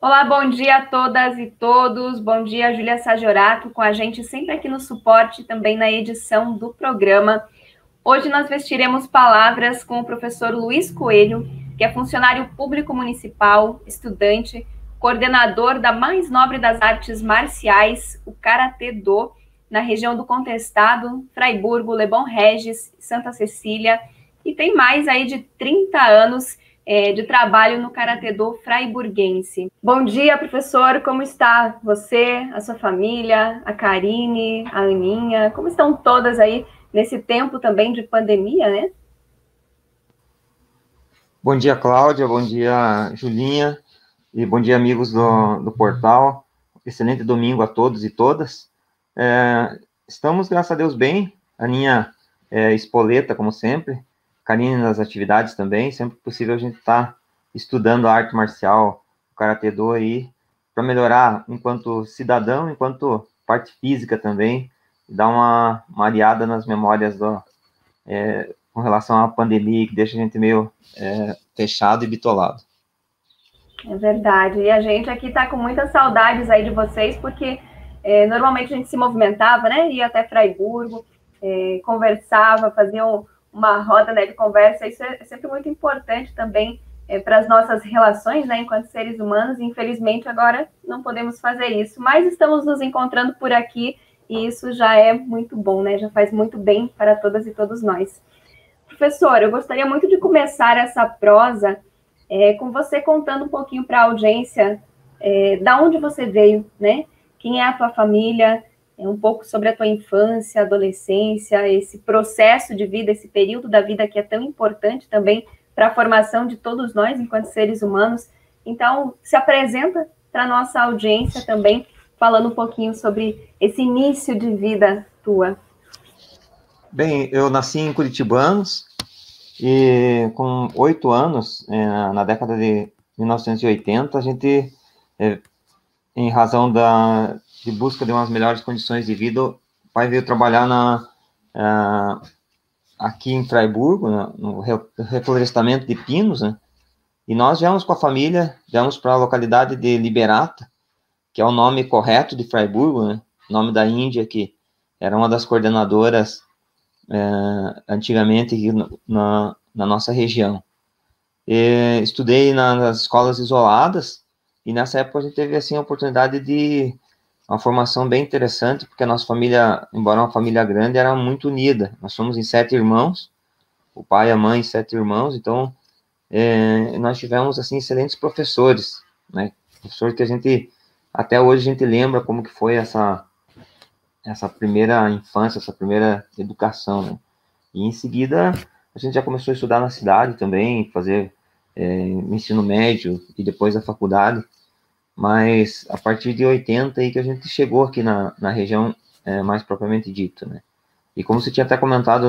Olá, bom dia a todas e todos. Bom dia, Júlia Sajorato, com a gente sempre aqui no suporte, também na edição do programa. Hoje nós vestiremos palavras com o professor Luiz Coelho, que é funcionário público municipal, estudante, coordenador da mais nobre das artes marciais, o Karatê-Do, na região do Contestado, Fraiburgo, Lebon Regis, Santa Cecília, e tem mais aí de 30 anos de trabalho no Karatê-Do fraiburguense. Bom dia, professor, como está você, a sua família, a Karine, a Aninha, como estão todas aí nesse tempo também de pandemia, né? Bom dia, Cláudia, bom dia, Julinha, e bom dia, amigos do portal. Excelente domingo a todos e todas. Estamos, graças a Deus, bem. A Aninha espoleta, como sempre. Karine nas atividades também. Sempre que possível a gente está estudando a arte marcial, o Karatê-Do aí, para melhorar enquanto cidadão, enquanto parte física também, e dar uma aliada nas memórias com relação à pandemia, que deixa a gente meio fechado e bitolado. É verdade. E a gente aqui está com muitas saudades aí de vocês, porque normalmente a gente se movimentava, né? Ia até Fraiburgo, conversava, fazia uma roda, né, de conversa. Isso é sempre muito importante também para as nossas relações, né, enquanto seres humanos. Infelizmente, agora não podemos fazer isso, mas estamos nos encontrando por aqui e isso já é muito bom, né? Já faz muito bem para todas e todos nós. Professor, eu gostaria muito de começar essa prosa com você contando um pouquinho para a audiência da onde você veio, né? Quem é a tua família, um pouco sobre a tua infância, adolescência, esse processo de vida, esse período da vida que é tão importante também para a formação de todos nós enquanto seres humanos. Então, se apresenta para a nossa audiência também, falando um pouquinho sobre esse início de vida tua. Bem, eu nasci em Curitibanos e com 8 anos, na década de 1980, a gente, em razão de busca de umas melhores condições de vida, o pai veio trabalhar aqui em Fraiburgo, no reflorestamento de pinos, né? E nós viemos com a família, viemos para a localidade de Liberata, que é o nome correto de Fraiburgo, né? Nome da Índia, que era uma das coordenadoras antigamente aqui na nossa região. Estudei nas escolas isoladas, e nessa época a gente teve assim, a oportunidade de uma formação bem interessante, porque a nossa família, embora uma família grande, era muito unida. Nós somos em 7 irmãos, o pai, a mãe, 7 irmãos, então nós tivemos assim excelentes professores, né? Professores que a gente até hoje a gente lembra como que foi essa primeira infância, essa primeira educação, né? E em seguida a gente já começou a estudar na cidade também, fazer ensino médio e depois a faculdade, mas a partir de 80 aí que a gente chegou aqui na região mais propriamente dita, né? E como você tinha até comentado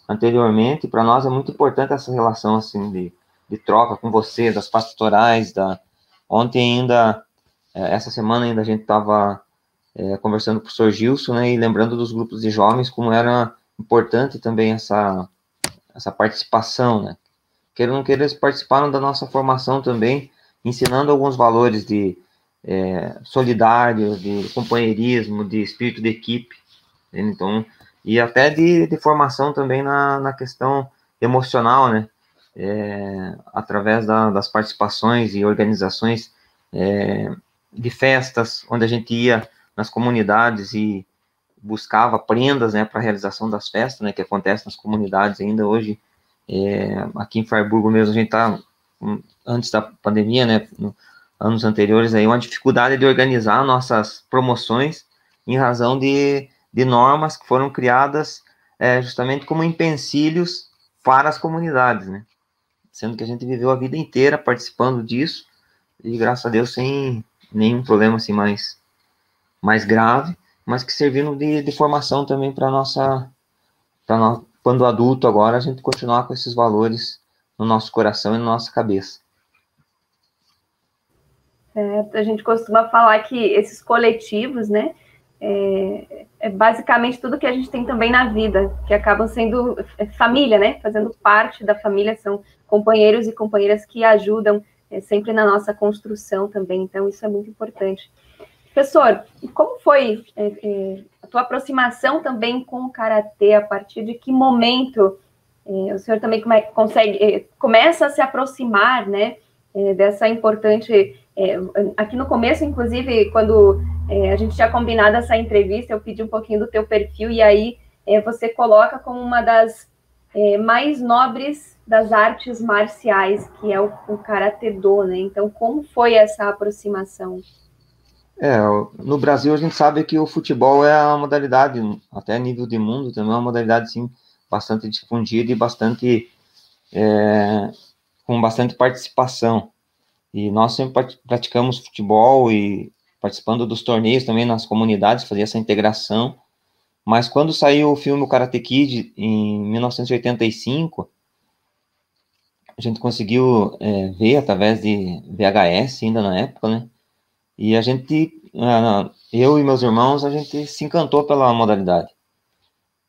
anteriormente, para nós é muito importante essa relação assim de troca com você, das pastorais, ontem ainda, essa semana ainda a gente estava conversando com o professor Gilson, né, e lembrando dos grupos de jovens, como era importante também essa participação, né? Queira ou não queira, eles participaram da nossa formação também, ensinando alguns valores de solidário, de companheirismo, de espírito de equipe, né? Então, e até de formação também na questão emocional, né? Através das participações e organizações de festas, onde a gente ia nas comunidades e buscava prendas, né, para a realização das festas, né, que acontece nas comunidades ainda hoje. Aqui em Fraiburgo mesmo, a gente está, antes da pandemia, né, anos anteriores, aí, uma dificuldade de organizar nossas promoções em razão de normas que foram criadas justamente como empecilhos para as comunidades, né, sendo que a gente viveu a vida inteira participando disso, e graças a Deus sem nenhum problema assim mais grave, mas que serviram de formação também para quando adulto agora, a gente continuar com esses valores no nosso coração e na nossa cabeça. A gente costuma falar que esses coletivos, né, basicamente tudo que a gente tem também na vida, que acabam sendo família, né, fazendo parte da família, são companheiros e companheiras que ajudam sempre na nossa construção também, então isso é muito importante. Professor, e como foi a tua aproximação também com o Karatê? A partir de que momento o senhor também começa a se aproximar, né, dessa importante... aqui no começo, inclusive, quando a gente tinha combinado essa entrevista, eu pedi um pouquinho do teu perfil, e aí você coloca como uma das mais nobres das artes marciais, que é o Karatê-Do, né? Então, como foi essa aproximação? No Brasil a gente sabe que o futebol é a modalidade, até a nível de mundo também é uma modalidade, sim, bastante difundida e bastante, com bastante participação. E nós sempre praticamos futebol e participando dos torneios também nas comunidades, fazia essa integração. Mas quando saiu o filme O Karate Kid, em 1985, a gente conseguiu ver através de VHS, ainda na época, né? E a gente, eu e meus irmãos, a gente se encantou pela modalidade.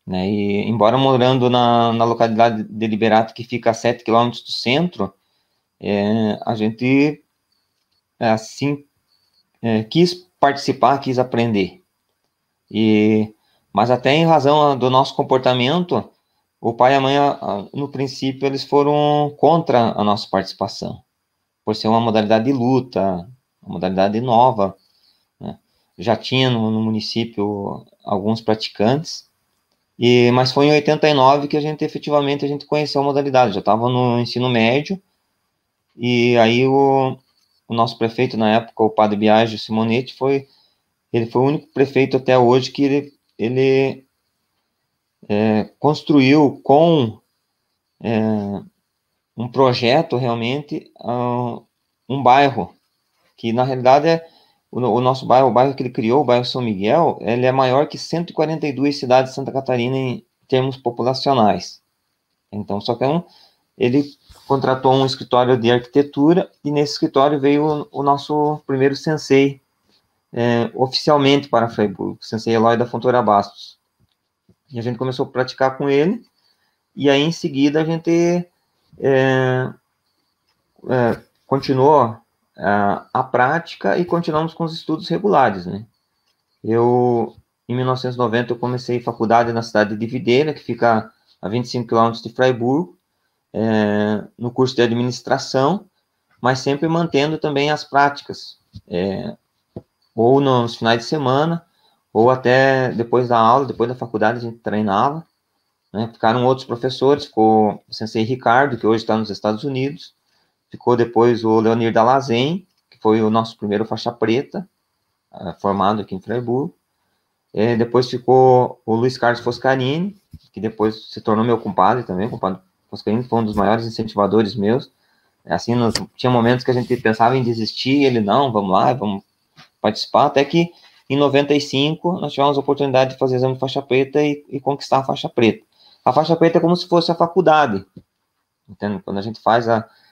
Né? E embora morando na localidade de Liberato, que fica a 7 quilômetros do centro, a gente, assim, quis participar, quis aprender. Mas até em razão do nosso comportamento, o pai e a mãe, no princípio, eles foram contra a nossa participação, por ser uma modalidade de luta, uma modalidade nova, né? Já tinha no município alguns praticantes, mas foi em 89 que efetivamente a gente conheceu a modalidade. Já estava no ensino médio, e aí o nosso prefeito na época, o padre Biagio Simonetti, ele foi o único prefeito até hoje que ele construiu com um projeto realmente um bairro, que na realidade o nosso bairro, o bairro que ele criou, o bairro São Miguel, ele é maior que 142 cidades de Santa Catarina em termos populacionais. Então, só que ele contratou um escritório de arquitetura, e nesse escritório veio o nosso primeiro sensei, oficialmente para Fraiburgo, o sensei Eloy da Fontoura Bastos. E a gente começou a praticar com ele, e aí em seguida a gente continuou a prática e continuamos com os estudos regulares, né? Em 1990, eu comecei faculdade na cidade de Videira, que fica a 25 quilômetros de Fraiburgo, no curso de administração, mas sempre mantendo também as práticas, ou nos finais de semana, ou até depois da aula, depois da faculdade, a gente treinava, né? Ficaram outros professores, ficou o sensei Ricardo, que hoje está nos Estados Unidos, ficou depois o Leonir Dalazen, que foi o nosso primeiro faixa preta, formado aqui em Fraiburgo. Depois ficou o Luiz Carlos Foscarini, que depois se tornou meu compadre também. O compadre Foscarini foi um dos maiores incentivadores meus. Assim, tinha momentos que a gente pensava em desistir, ele, não, vamos lá, vamos participar, até que em 95 nós tivemos a oportunidade de fazer exame de faixa preta e conquistar a faixa preta. A faixa preta é como se fosse a faculdade, entende? Quando a gente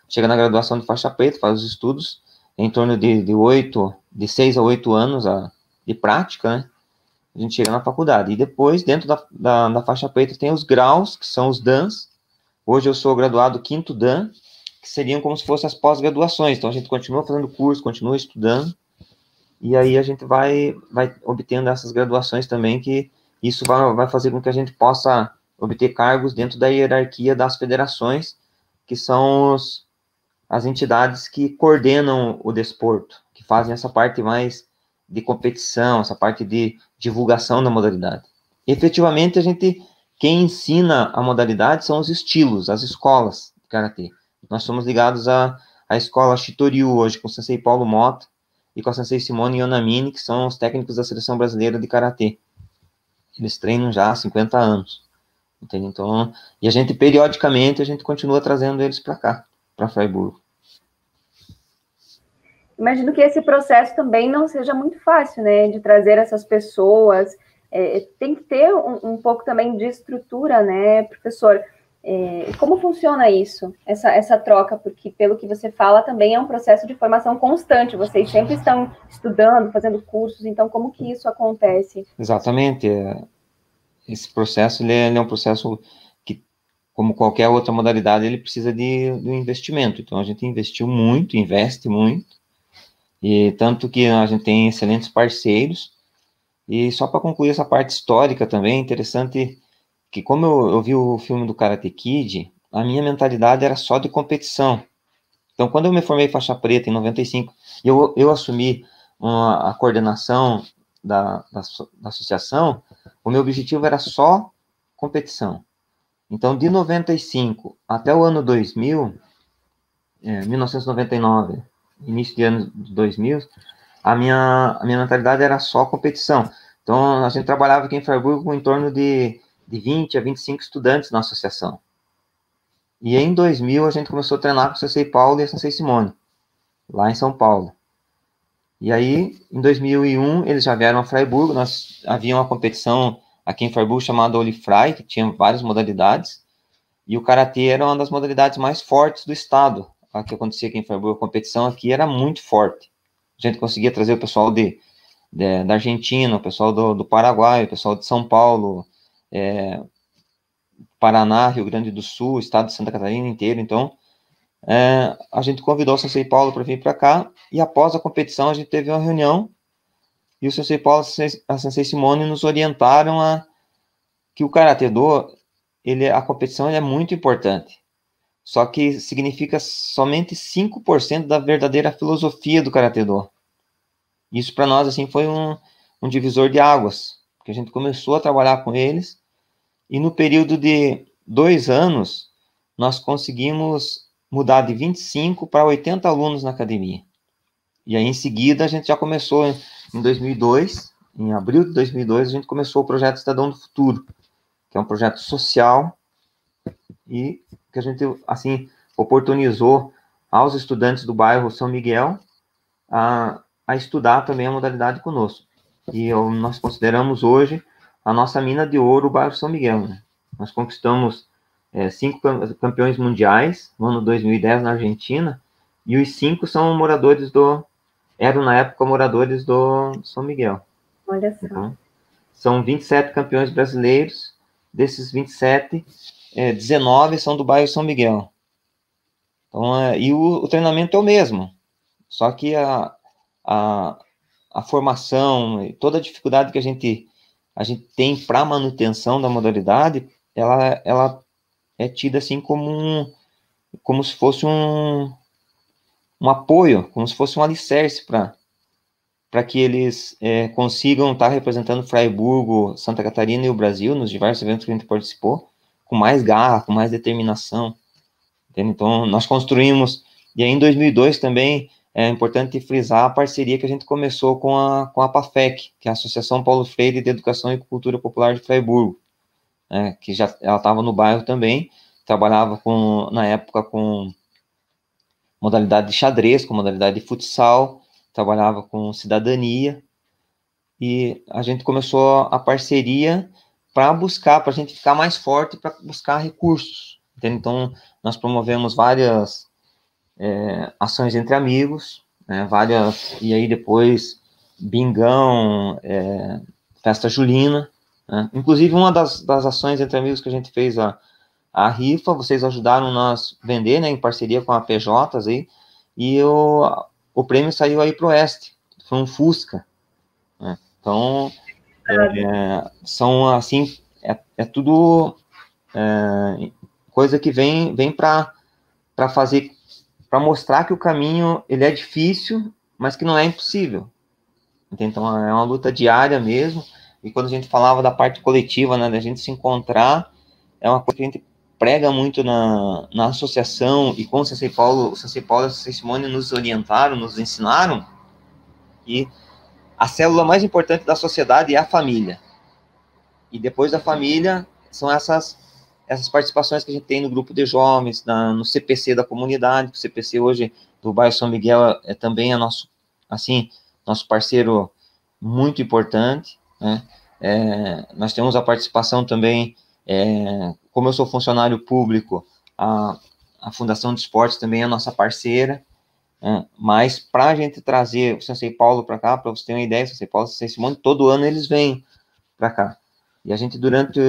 chega na graduação de faixa preta, faz os estudos, em torno de 6 a 8 anos de prática, né? A gente chega na faculdade. E depois, dentro da faixa preta, tem os graus, que são os DANs. Hoje eu sou graduado 5º Dan, que seriam como se fossem as pós-graduações. Então, a gente continua fazendo curso, continua estudando, e aí a gente vai obtendo essas graduações também, que isso vai fazer com que a gente possa obter cargos dentro da hierarquia das federações, que são as entidades que coordenam o desporto, que fazem essa parte mais de competição, essa parte de divulgação da modalidade. Efetivamente, quem ensina a modalidade são os estilos, as escolas de Karatê. Nós somos ligados à escola Shitoryu hoje, com o sensei Paulo Mota e com a sensei Simone Yonamine, que são os técnicos da seleção brasileira de Karatê. Eles treinam já há 50 anos. Entende? Então, e periodicamente, a gente continua trazendo eles para cá, para Fraiburgo. Imagino que esse processo também não seja muito fácil, né, de trazer essas pessoas. Tem que ter um pouco também de estrutura, né, professor? Como funciona isso, essa troca? Porque, pelo que você fala, também é um processo de formação constante. Vocês sempre estão estudando, fazendo cursos. Então, como que isso acontece? Exatamente. Esse processo ele é um processo que como qualquer outra modalidade, ele precisa de um investimento. Então, a gente investiu muito, investe muito, e tanto que a gente tem excelentes parceiros. E só para concluir essa parte histórica também, é interessante que, como eu vi o filme do Karate Kid, a minha mentalidade era só de competição. Então, quando eu me formei faixa preta em 95, e eu assumi a coordenação da associação, o meu objetivo era só competição. Então, de 95 até o ano 2000, 1999, início de ano 2000, a minha mentalidade era só competição. Então, a gente trabalhava aqui em Freiburg com em torno de 20 a 25 estudantes na associação. E em 2000, a gente começou a treinar com o Sensei Paulo e a Sensei Simone, lá em São Paulo. E aí, em 2001, eles já vieram a Freiburg, havia uma competição aqui em Freiburg chamada Olifrai, que tinha várias modalidades, e o Karatê era uma das modalidades mais fortes do estado, a que acontecia aqui em Freiburg. A competição aqui era muito forte. A gente conseguia trazer o pessoal da Argentina, o pessoal do Paraguai, o pessoal de São Paulo, Paraná, Rio Grande do Sul, estado de Santa Catarina inteiro. Então, a gente convidou o Sensei Paulo para vir para cá, e após a competição a gente teve uma reunião, e o Sensei Paulo e a Sensei Simone nos orientaram que o Karatê Do, a competição é muito importante, só que significa somente 5% da verdadeira filosofia do Karatê Do. Isso para nós assim foi um divisor de águas, porque a gente começou a trabalhar com eles, e no período de 2 anos, nós conseguimos mudar de 25 para 80 alunos na academia. E aí, em seguida, a gente já começou em 2002, em abril de 2002, a gente começou o projeto Cidadão do Futuro, que é um projeto social e que a gente, assim, oportunizou aos estudantes do bairro São Miguel a estudar também a modalidade conosco. E nós consideramos hoje a nossa mina de ouro, o bairro São Miguel, né? Nós conquistamos 5 campeões mundiais no ano 2010 na Argentina, e os 5 são moradores eram na época moradores do São Miguel. Olha só. Então, são 27 campeões brasileiros, desses 27, 19 são do bairro São Miguel. Então, e o treinamento é o mesmo, só que a formação, toda a dificuldade que a gente tem para a manutenção da modalidade, ela é tida assim como se fosse um apoio, como se fosse um alicerce para que eles consigam estar representando Fraiburgo, Santa Catarina e o Brasil nos diversos eventos que a gente participou, com mais garra, com mais determinação. Entende? Então, nós construímos, e aí em 2002 também é importante frisar a parceria que a gente começou com a PAFEC, que é a Associação Paulo Freire de Educação e Cultura Popular de Fraiburgo, que ela estava no bairro também, trabalhava na época com modalidade de xadrez, com modalidade de futsal, trabalhava com cidadania, e a gente começou a parceria para a gente ficar mais forte, para buscar recursos. Entende? Então, nós promovemos várias ações entre amigos, e aí depois bingão, festa julina, né? Inclusive uma das ações entre amigos que a gente fez a rifa, vocês ajudaram nós a vender, né, em parceria com a PJs aí, e o prêmio saiu aí pro Oeste, foi um Fusca, né? Então, são assim, tudo coisa que vem para fazer, para mostrar que o caminho, ele é difícil, mas que não é impossível. Então, é uma luta diária mesmo, e quando a gente falava da parte coletiva, né, da gente se encontrar, é uma coisa que a gente prega muito na associação, e com o Sensei Paulo e a Sensei Simone nos orientaram, nos ensinaram, que a célula mais importante da sociedade é a família. E depois da família, são essas participações que a gente tem no grupo de jovens, no CPC da comunidade. O CPC hoje do bairro São Miguel também é nosso parceiro muito importante, né? Nós temos a participação também, como eu sou funcionário público, a Fundação de Esportes também é nossa parceira, mas para a gente trazer o Sensei Paulo para cá, para você ter uma ideia, o Sensei Paulo e o Sensei Simone, todo ano eles vêm para cá. E a gente, durante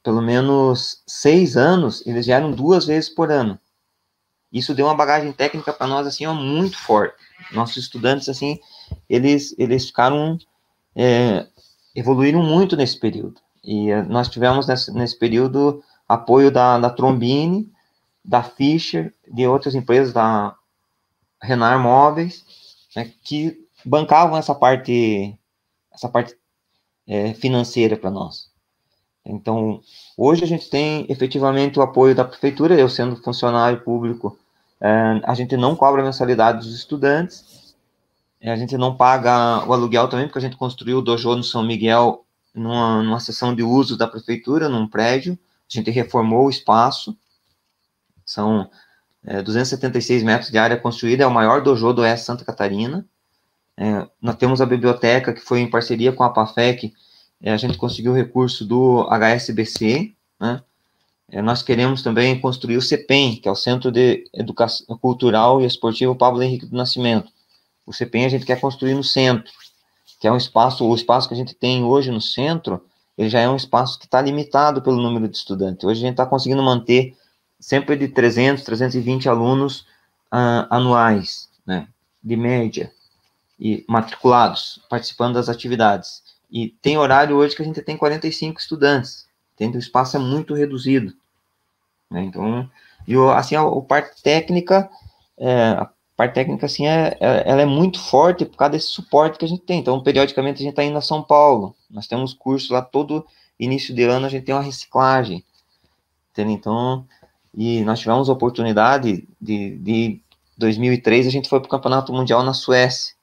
pelo menos 6 anos, eles vieram 2 vezes por ano. Isso deu uma bagagem técnica para nós, assim, ó, muito forte. Nossos estudantes, assim, eles ficaram, evoluíram muito nesse período. E nós tivemos, nesse período, apoio da Trombini, da Fischer, de outras empresas, da Renar Móveis, né, que bancavam essa parte financeira para nós. Então, hoje a gente tem efetivamente o apoio da prefeitura, eu sendo funcionário público, a gente não cobra a mensalidade dos estudantes, a gente não paga o aluguel também, porque a gente construiu o dojo no São Miguel numa seção de uso da prefeitura, num prédio, a gente reformou o espaço, são 276 metros de área construída, é o maior dojo do Oeste Santa Catarina. Nós temos a biblioteca, que foi em parceria com a PAFEC, a gente conseguiu o recurso do HSBC, né? Nós queremos também construir o CEPEM, que é o Centro de Educação Cultural e Esportivo Pablo Henrique do Nascimento. O CEPEM a gente quer construir no centro, que é o espaço que a gente tem hoje no centro, ele já é um espaço que está limitado pelo número de estudantes. Hoje a gente está conseguindo manter sempre de 300, 320 alunos anuais, né, de média, e matriculados, participando das atividades. E tem horário hoje que a gente tem 45 estudantes, entende? O espaço é muito reduzido, né? Então, assim, a parte técnica, assim, ela é muito forte por causa desse suporte que a gente tem. Então, periodicamente, a gente está indo a São Paulo, nós temos cursos lá, todo início de ano a gente tem uma reciclagem, entende? Então, e nós tivemos a oportunidade de 2003, a gente foi para o Campeonato Mundial na Suécia.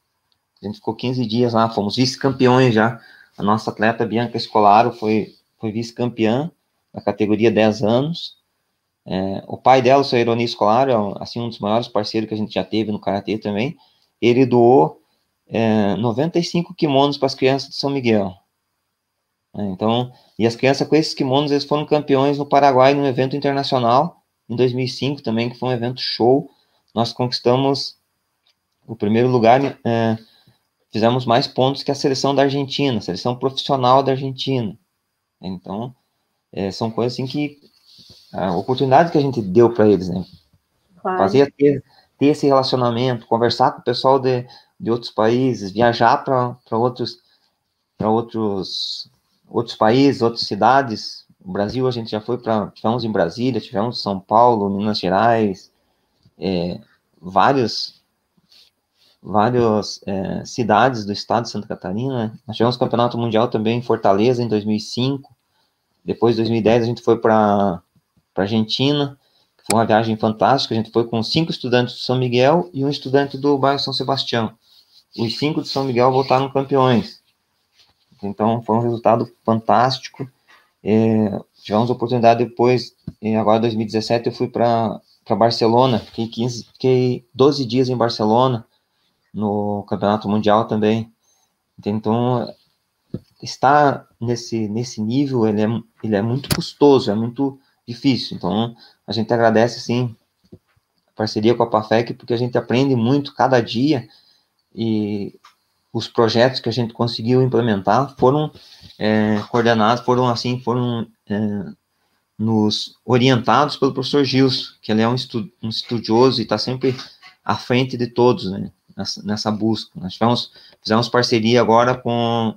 A gente ficou 15 dias lá, fomos vice-campeões já. A nossa atleta Bianca Escolaro foi vice-campeã na categoria 10 anos. O pai dela, o seu Ironi Escolaro, é assim, um dos maiores parceiros que a gente já teve no Karatê também. Ele doou 95 kimonos para as crianças de São Miguel. Então, e as crianças com esses kimonos, eles foram campeões no Paraguai, num evento internacional, em 2005 também, que foi um evento show. Nós conquistamos o primeiro lugar, fizemos mais pontos que a seleção da Argentina, a seleção profissional da Argentina. Então, são coisas assim que, a oportunidade que a gente deu para eles, né? Claro. Fazer ter esse relacionamento, conversar com o pessoal de outros países, viajar para outros países, outras cidades. O Brasil, a gente já foi tivemos em Brasília, tivemos em São Paulo, Minas Gerais, várias cidades do estado de Santa Catarina, né? Nós tivemos campeonato mundial também em Fortaleza, em 2005, depois, em 2010, a gente foi para Argentina, foi uma viagem fantástica, a gente foi com 5 estudantes de São Miguel e um estudante do bairro São Sebastião. Os 5 de São Miguel voltaram campeões, então foi um resultado fantástico. Tivemos a oportunidade depois, agora em 2017, eu fui para Barcelona, fiquei 12 dias em Barcelona, no Campeonato Mundial também. Então, estar nesse nível, ele é muito custoso, é muito difícil. Então, a gente agradece, sim, a parceria com a PAFEC, porque a gente aprende muito cada dia, e os projetos que a gente conseguiu implementar foram coordenados, foram nos orientados pelo professor Gilson, que ele é um estudioso e está sempre à frente de todos, né? Nessa busca. Nós fizemos parceria agora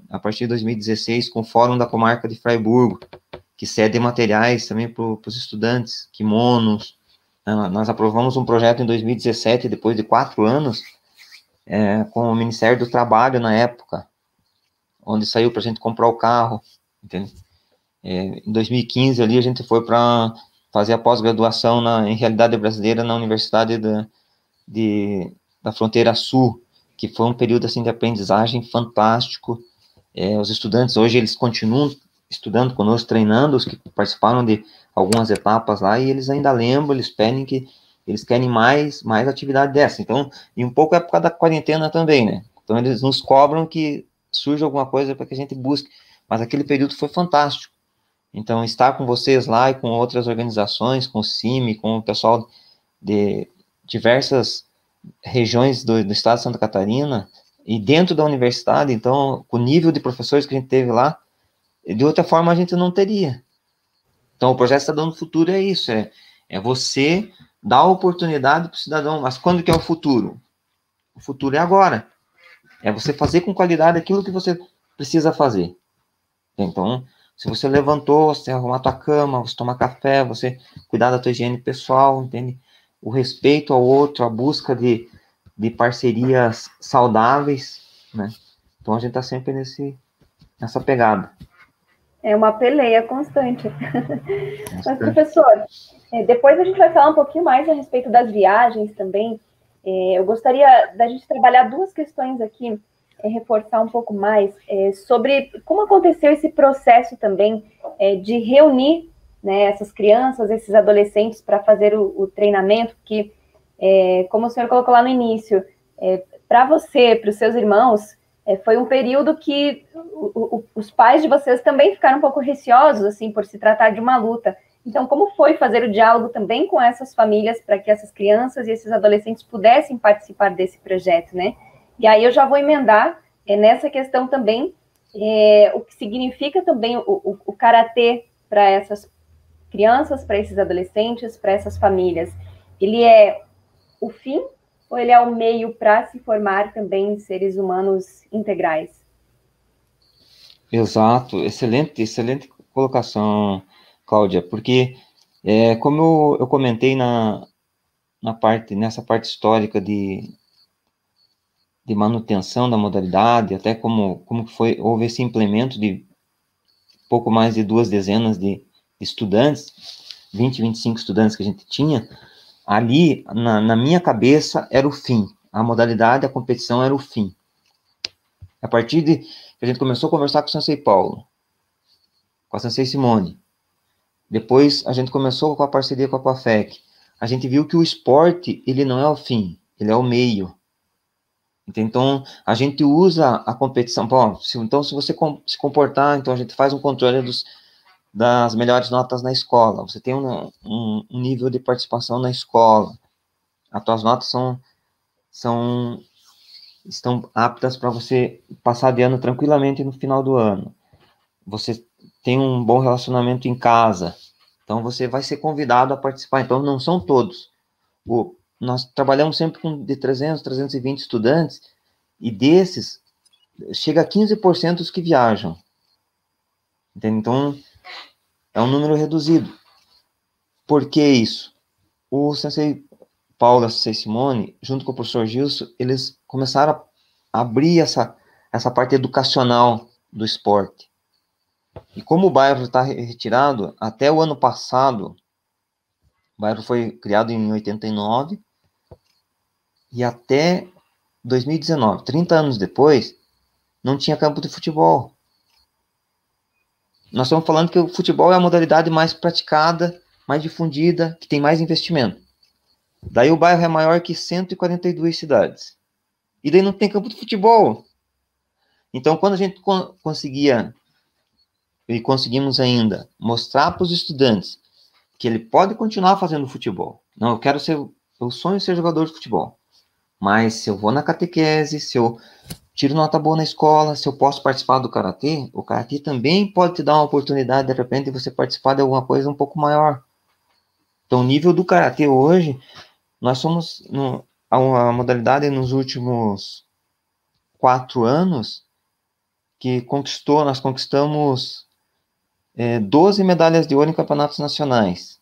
a partir de 2016, com o Fórum da Comarca de Fraiburgo, que cede materiais também para os estudantes, kimonos. Nós aprovamos um projeto em 2017, depois de 4 anos, com o Ministério do Trabalho na época, onde saiu para a gente comprar o carro, entende? Em 2015, ali, a gente foi para fazer a pós-graduação em Realidade Brasileira na Universidade da Fronteira Sul, que foi um período assim de aprendizagem fantástico. Os estudantes hoje, eles continuam estudando conosco, treinando, os que participaram de algumas etapas lá, e eles ainda lembram, eles querem mais atividade dessa. Então, e um pouco é por causa da quarentena também, né? Então, eles nos cobram que surja alguma coisa para que a gente busque, mas aquele período foi fantástico. Então, estar com vocês lá e com outras organizações, com o CIMI, com o pessoal de diversas regiões do estado de Santa Catarina, e dentro da universidade, então, com o nível de professores que a gente teve lá, de outra forma a gente não teria. Então, o projeto Cidadão do Futuro é isso, é você dar a oportunidade para o cidadão. Mas quando que é o futuro? O futuro é agora. É você fazer com qualidade aquilo que você precisa fazer. Então, se você levantou, você arrumar a tua cama, você tomar café, você cuidar da tua higiene pessoal, entende? O respeito ao outro, a busca de parcerias saudáveis, né? Então, a gente está sempre nessa pegada. É uma peleia constante. Mas, professor, depois a gente vai falar um pouquinho mais a respeito das viagens também. Eu gostaria da gente trabalhar duas questões aqui, reforçar um pouco mais sobre como aconteceu esse processo também de reunir, né, essas crianças, esses adolescentes para fazer o treinamento, que, como o senhor colocou lá no início, para você, para os seus irmãos, foi um período que os pais de vocês também ficaram um pouco receosos, assim, por se tratar de uma luta. Então, como foi fazer o diálogo também com essas famílias para que essas crianças e esses adolescentes pudessem participar desse projeto, né? E aí eu já vou emendar nessa questão também o que significa também o karatê para essas crianças, para esses adolescentes, para essas famílias. Ele é o fim ou ele é o meio para se formar também seres humanos integrais? Exato, excelente colocação, Cláudia, porque como eu comentei nessa parte histórica de manutenção da modalidade, até como houve esse implemento de pouco mais de 2 dezenas de estudantes, 25 estudantes que a gente tinha, ali, na minha cabeça, era o fim. A modalidade, a competição era o fim. A partir de que a gente começou a conversar com o Sensei Paulo, com a Sensei Simone, depois a gente começou com a parceria com a Coafec, a gente viu que o esporte, ele não é o fim, ele é o meio. Então, a gente usa a competição. Bom, então, se você se comportar, então a gente faz um controle das melhores notas na escola. Você tem um nível de participação na escola. As tuas notas estão aptas para você passar de ano tranquilamente no final do ano. Você tem um bom relacionamento em casa. Então, você vai ser convidado a participar. Então, não são todos. Nós trabalhamos sempre com de 300, 320 estudantes, e desses, chega a 15% os que viajam. Entende? Então, é um número reduzido. Por que isso? O Sensei Paulo e a Sensei Simone, junto com o professor Gilson, eles começaram a abrir essa parte educacional do esporte. E como o bairro está retirado, até o ano passado, o bairro foi criado em 89, e até 2019, 30 anos depois, não tinha campo de futebol. Nós estamos falando que o futebol é a modalidade mais praticada, mais difundida, que tem mais investimento. Daí o bairro é maior que 142 cidades. E daí não tem campo de futebol. Então, quando a gente conseguia, e conseguimos ainda, mostrar para os estudantes que ele pode continuar fazendo futebol. Não, eu sonho ser jogador de futebol. Mas se eu vou na catequese, se eu tiro nota boa na escola, se eu posso participar do karatê, o karatê também pode te dar uma oportunidade, de repente, de você participar de alguma coisa um pouco maior. Então, o nível do karatê hoje, nós somos a modalidade nos últimos 4 anos que nós conquistamos 12 medalhas de ouro em campeonatos nacionais.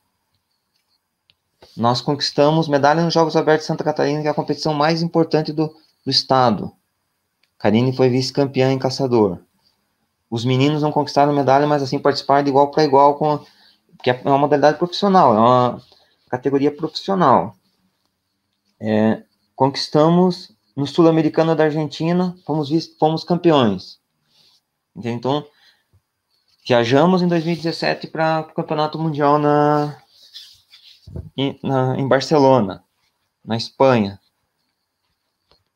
Nós conquistamos medalha nos Jogos Abertos de Santa Catarina, que é a competição mais importante do estado. Karine foi vice-campeã em caçador. Os meninos não conquistaram medalha, mas assim participaram de igual para igual, porque é uma modalidade profissional, é uma categoria profissional. Conquistamos no Sul-Americano da Argentina, fomos campeões. Então, viajamos em 2017 para o Campeonato Mundial em Barcelona, na Espanha.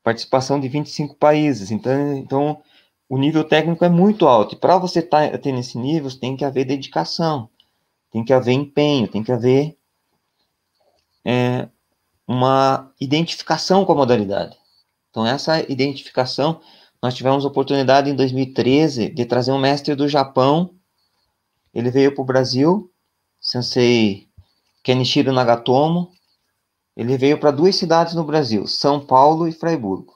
Participação de 25 países. Então, o nível técnico é muito alto. E para você ter nesse nível, tem que haver dedicação, tem que haver empenho, tem que haver uma identificação com a modalidade. Então, essa identificação, nós tivemos a oportunidade em 2013 de trazer um mestre do Japão. Ele veio para o Brasil Sensei Kenichiro Nagatomo, ele veio para 2 cidades no Brasil, São Paulo e Fraiburgo.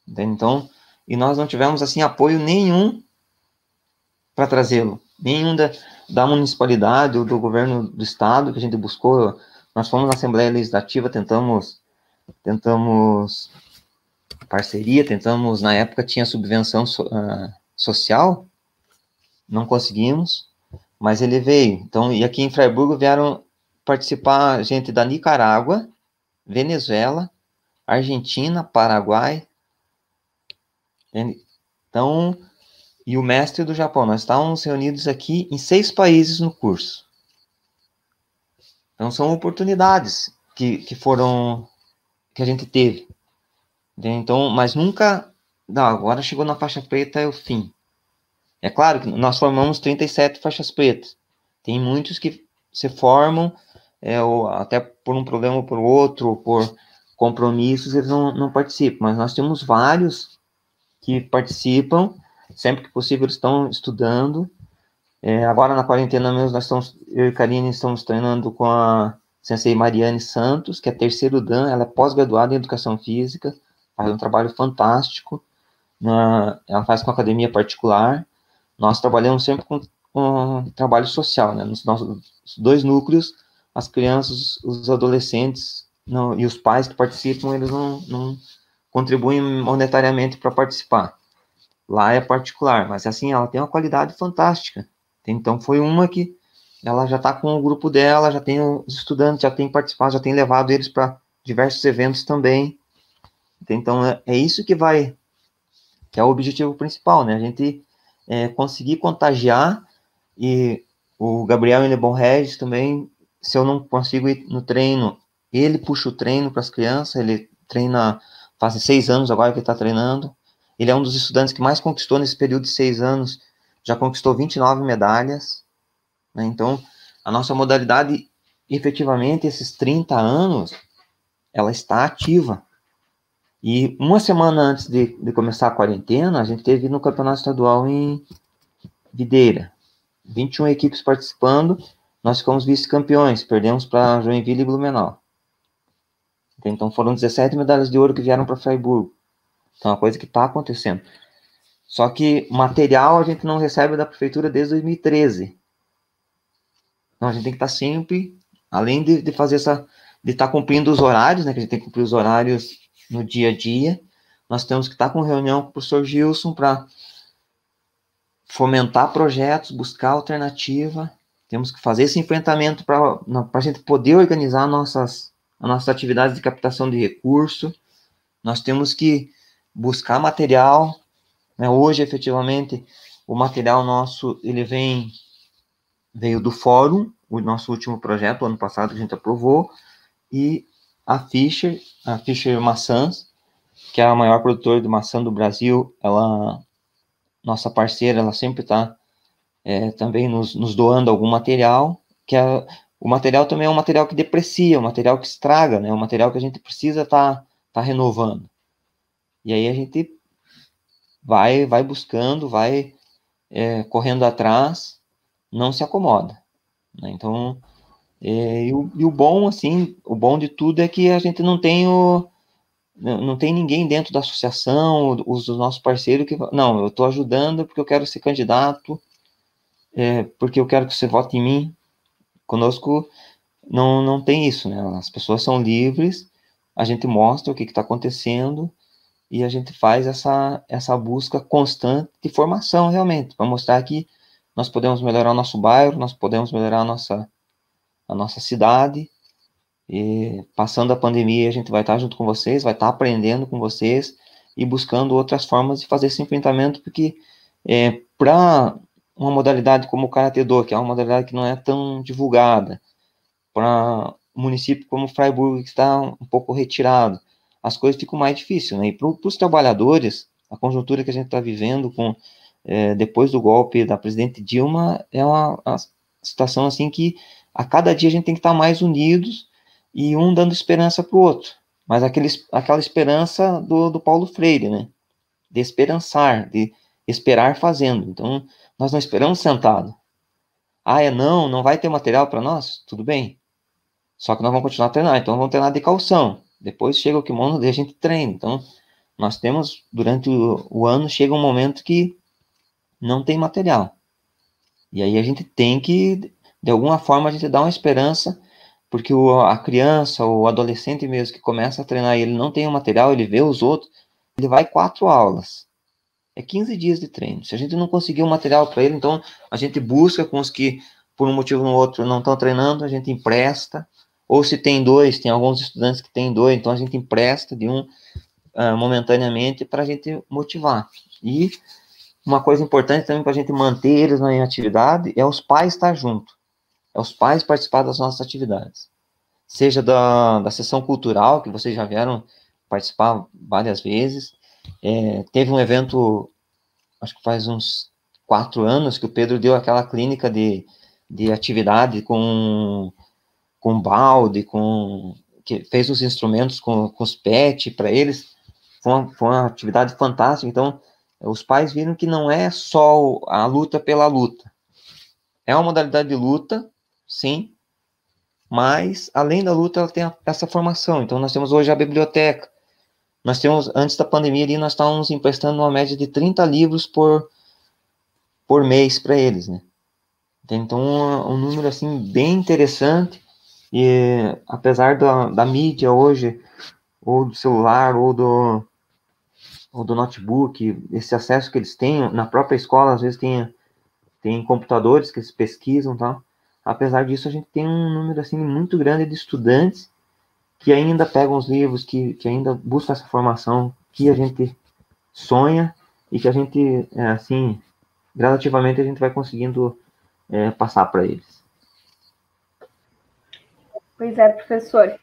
Então, e nós não tivemos, assim, apoio nenhum para trazê-lo. Nenhum da municipalidade ou do governo do estado que a gente buscou. Nós fomos na Assembleia Legislativa, tentamos parceria, tentamos, na época tinha subvenção social, não conseguimos, mas ele veio. Então, e aqui em Fraiburgo vieram participar gente da Nicarágua, Venezuela, Argentina, Paraguai. Então, e o mestre do Japão. Nós estávamos reunidos aqui em 6 países no curso. Então, são oportunidades que a gente teve. Então, mas nunca, não, agora chegou na faixa preta, é o fim. É claro que nós formamos 37 faixas pretas. Tem muitos que se formam, ou até por um problema ou por outro, ou por compromissos, eles não participam. Mas nós temos vários que participam, sempre que possível eles estão estudando. Agora na quarentena mesmo, eu e a Karine estamos treinando com a Sensei Mariane Santos, que é 3º Dan, ela é pós-graduada em Educação Física, faz um trabalho fantástico, ela faz com academia particular. Nós trabalhamos sempre com trabalho social, né? Nos nossos 2 núcleos, as crianças, os adolescentes e os pais que participam, eles não contribuem monetariamente para participar. Lá é particular, mas assim, ela tem uma qualidade fantástica. Então, foi uma que ela já está com o grupo dela, já tem os estudantes, já tem participado, já tem levado eles para diversos eventos também. Então, é isso que é o objetivo principal, né? A gente conseguir contagiar, e o Gabriel Lebon Regis também, se eu não consigo ir no treino, ele puxa o treino para as crianças, ele treina, faz 6 anos agora que ele está treinando. Ele é um dos estudantes que mais conquistou nesse período de 6 anos, já conquistou 29 medalhas, né? Então, a nossa modalidade, efetivamente, esses 30 anos, ela está ativa. E uma semana antes de começar a quarentena, a gente teve no campeonato estadual em Videira, 21 equipes participando, nós ficamos vice-campeões, perdemos para Joinville e Blumenau. Então foram 17 medalhas de ouro que vieram para Fraiburgo. Então é uma coisa que está acontecendo. Só que material a gente não recebe da prefeitura desde 2013. Então a gente tem que estar sempre, além de fazer de estar cumprindo os horários, né, que a gente tem que cumprir os horários no dia a dia, nós temos que estar com reunião com o professor Gilson para fomentar projetos, buscar alternativa. Temos que fazer esse enfrentamento para a gente poder organizar nossas atividades de captação de recurso. Nós temos que buscar material, né? Hoje, efetivamente, o material nosso, ele veio do fórum, o nosso último projeto, ano passado, que a gente aprovou, e a Fischer Maçãs, que é a maior produtora de maçã do Brasil, nossa parceira, ela sempre está também nos doando algum material, o material também é um material que deprecia, um material que estraga, né? Um material que a gente precisa tá renovando. E aí a gente vai buscando, vai correndo atrás, não se acomoda, né? Então, e o bom, assim, o bom de tudo é que a gente não tem ninguém dentro da associação, os nossos parceiros que, não, eu estou ajudando porque eu quero ser candidato, porque eu quero que você vote em mim. Conosco não tem isso, né? As pessoas são livres, a gente mostra o que está acontecendo e a gente faz essa busca constante de formação, realmente, para mostrar que nós podemos melhorar o nosso bairro, nós podemos melhorar a nossa cidade, e passando a pandemia a gente vai estar junto com vocês, vai estar aprendendo com vocês e buscando outras formas de fazer esse enfrentamento, porque para uma modalidade como o Karatê-Do, que é uma modalidade que não é tão divulgada, para um município como Fraiburgo, que está um pouco retirado, as coisas ficam mais difíceis, né? E para os trabalhadores, a conjuntura que a gente está vivendo depois do golpe da presidente Dilma, é uma situação assim que a cada dia a gente tem que estar mais unidos e um dando esperança para o outro, mas aquela esperança do Paulo Freire, né? De esperançar, de esperar fazendo. Então, nós não esperamos sentado. não vai ter material para nós? Tudo bem. Só que nós vamos continuar a treinar, então vamos treinar de calção. Depois chega o kimono e a gente treina. Então, nós temos, durante o ano, chega um momento que não tem material. E aí a gente tem que, de alguma forma, a gente dá uma esperança, porque a criança, o adolescente mesmo que começa a treinar e ele não tem o material, ele vê os outros, ele vai 4 aulas. É 15 dias de treino. Se a gente não conseguir o material para ele, então a gente busca com os que, por um motivo ou outro, não estão treinando, a gente empresta. Ou se tem 2, tem alguns estudantes que tem 2, então a gente empresta de um momentaneamente para a gente motivar. E uma coisa importante também para a gente manter eles em atividade é os pais estar junto. É os pais participar das nossas atividades. Seja da sessão cultural, que vocês já vieram participar várias vezes. Teve um evento, acho que faz uns 4 anos, que o Pedro deu aquela clínica de atividade com balde, que fez os instrumentos com os PET para eles. Foi uma atividade fantástica. Então, os pais viram que não é só a luta pela luta. É uma modalidade de luta, sim, mas, além da luta, ela tem essa formação. Então, nós temos hoje a biblioteca. Nós temos, antes da pandemia, ali, nós estávamos emprestando uma média de 30 livros por mês para eles, né? Então, um número, assim, bem interessante. E, apesar da mídia hoje, ou do celular, ou do notebook, esse acesso que eles têm, na própria escola, às vezes tem computadores que eles pesquisam, tá? Apesar disso, a gente tem um número, assim, muito grande de estudantes que ainda pegam os livros, que ainda buscam essa formação que a gente sonha e que a gente, assim, gradativamente a gente vai conseguindo passar para eles. Pois é, professor.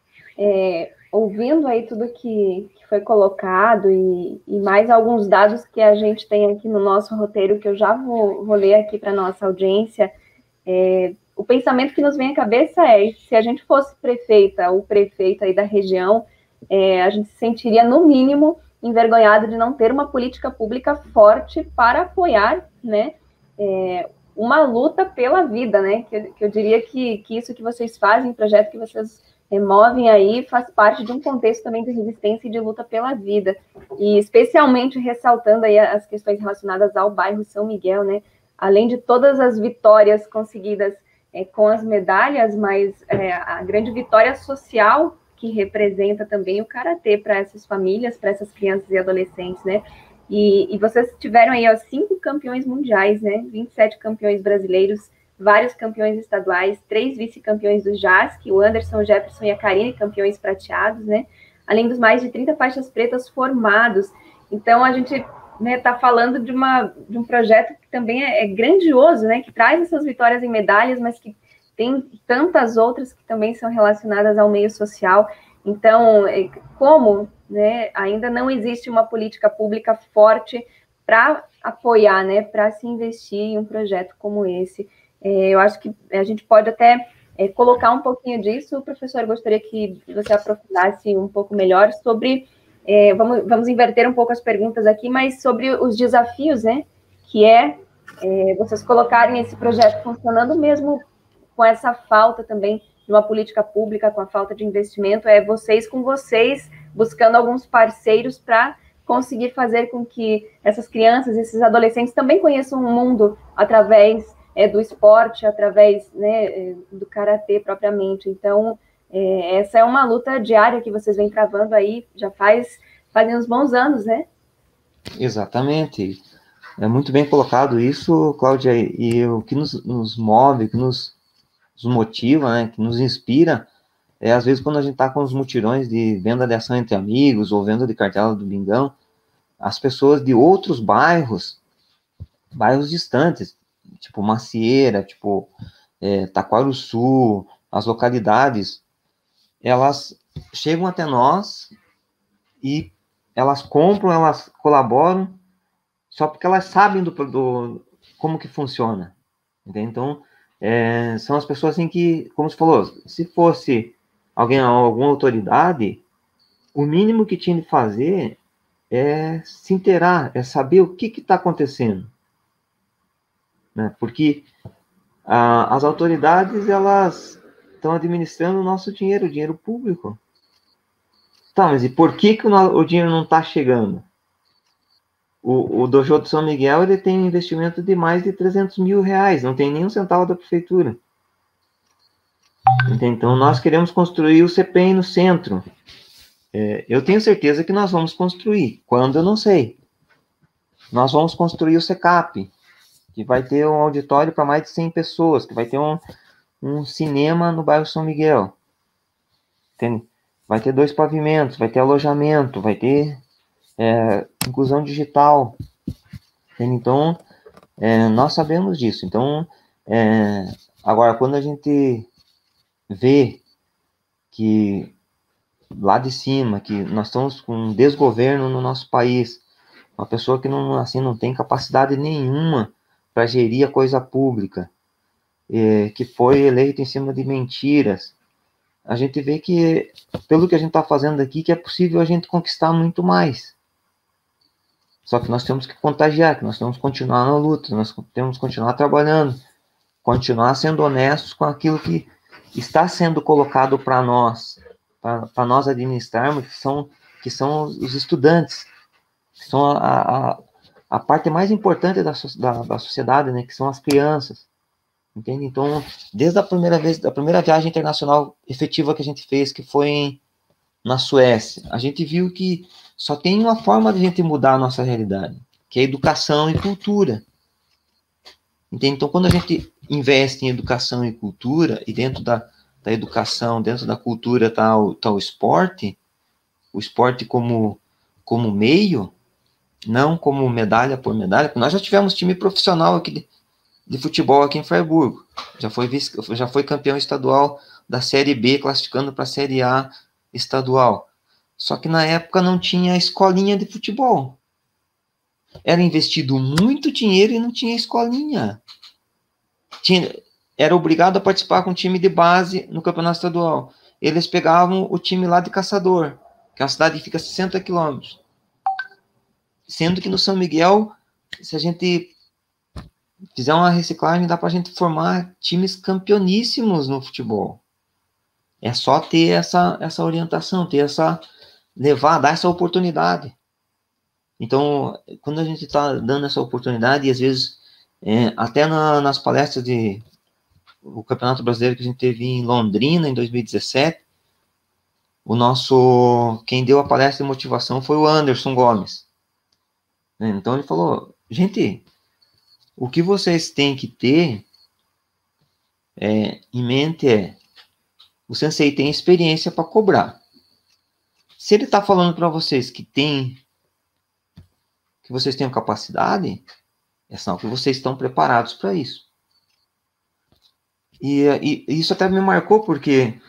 Ouvindo aí tudo que foi colocado e mais alguns dados que a gente tem aqui no nosso roteiro, que eu já vou ler aqui para a nossa audiência, o pensamento que nos vem à cabeça é, se a gente fosse prefeita ou prefeito aí da região, a gente se sentiria, no mínimo, envergonhado de não ter uma política pública forte para apoiar, né, uma luta pela vida, né, que eu diria que isso que vocês fazem, o projeto que vocês movem aí, faz parte de um contexto também de resistência e de luta pela vida, e especialmente ressaltando aí as questões relacionadas ao bairro São Miguel, né, além de todas as vitórias conseguidas com as medalhas, mas a grande vitória social que representa também o karatê para essas famílias, para essas crianças e adolescentes, né? E vocês tiveram aí 5 campeões mundiais, né? 27 campeões brasileiros, vários campeões estaduais, 3 vice-campeões do JASC, o Anderson, o Jefferson e a Karine, campeões prateados, né? Além dos mais de 30 faixas pretas formados. Então, a gente está falando de um projeto que também é grandioso, né? Que traz essas vitórias em medalhas, mas que tem tantas outras que também são relacionadas ao meio social. Então, como, né, ainda não existe uma política pública forte para apoiar, né, para se investir em um projeto como esse, eu acho que a gente pode até colocar um pouquinho disso. Professor, eu gostaria que você aprofundasse um pouco melhor sobre, vamos inverter um pouco as perguntas aqui, mas sobre os desafios, né, que vocês colocarem esse projeto funcionando mesmo com essa falta também de uma política pública, com a falta de investimento, vocês com vocês, buscando alguns parceiros para conseguir fazer com que essas crianças, esses adolescentes também conheçam o mundo através do esporte, através, né, do karatê propriamente. Então, essa é uma luta diária que vocês vêm travando aí, já fazem uns bons anos, né? Exatamente. É muito bem colocado isso, Cláudia, e o que nos move, o que nos motiva, né, que nos inspira, às vezes quando a gente está com os mutirões de venda de ação entre amigos, ou venda de cartela do Bingão, as pessoas de outros bairros distantes, tipo Macieira, tipo Taquarussu, as localidades, elas chegam até nós e elas compram, elas colaboram, só porque elas sabem como que funciona. Entende? Então, são as pessoas assim que, como você falou, se fosse alguma autoridade, o mínimo que tinha de fazer é se inteirar, é saber o que está acontecendo. Né? Porque as autoridades, elas estão administrando o nosso dinheiro, o dinheiro público. Tá, mas e por que o dinheiro não está chegando? O Dojo de São Miguel, ele tem um investimento de mais de 300 mil reais, não tem nenhum centavo da prefeitura. Então, nós queremos construir o CPEM no centro. Eu tenho certeza que nós vamos construir. Quando, eu não sei. Nós vamos construir o SECAP, que vai ter um auditório para mais de 100 pessoas, que vai ter um cinema no bairro São Miguel. Vai ter 2 pavimentos, vai ter alojamento, vai ter inclusão digital. Então, nós sabemos disso. Então, agora, quando a gente vê que lá de cima, que nós estamos com um desgoverno no nosso país, uma pessoa que não tem capacidade nenhuma para gerir a coisa pública, que foi eleito em cima de mentiras, a gente vê que, pelo que a gente está fazendo aqui, que é possível a gente conquistar muito mais. Só que nós temos que contagiar, que nós temos que continuar na luta, nós temos que continuar trabalhando, continuar sendo honestos com aquilo que está sendo colocado para nós administrarmos, que são os estudantes, que são a parte mais importante da sociedade, né, que são as crianças. Entende? Então, desde a primeira viagem internacional efetiva que a gente fez, que foi na Suécia, a gente viu que só tem uma forma de a gente mudar a nossa realidade, que é educação e cultura. Entende? Então, quando a gente investe em educação e cultura, e dentro da educação, dentro da cultura está o esporte como meio, não como medalha por medalha, porque nós já tivemos time profissional aqui de futebol aqui em Freiburg, já foi campeão estadual da Série B, classificando para a Série A estadual. Só que na época não tinha escolinha de futebol. Era investido muito dinheiro e não tinha escolinha. Era obrigado a participar com o time de base no campeonato estadual. Eles pegavam o time lá de Caçador, que é uma cidade que fica a 60 quilômetros. Sendo que no São Miguel, se a gente fizer uma reciclagem, dá para a gente formar times campeoníssimos no futebol. É só ter essa orientação, dar essa oportunidade. Então, quando a gente está dando essa oportunidade, e às vezes, até nas palestras o Campeonato Brasileiro que a gente teve em Londrina, em 2017, quem deu a palestra de motivação foi o Anderson Gomes. Então, ele falou, gente, o que vocês têm que ter em mente o sensei tem experiência para cobrar. Se ele está falando para vocês que vocês tenham capacidade, é sinal que vocês estão preparados para isso. E isso até me marcou, porque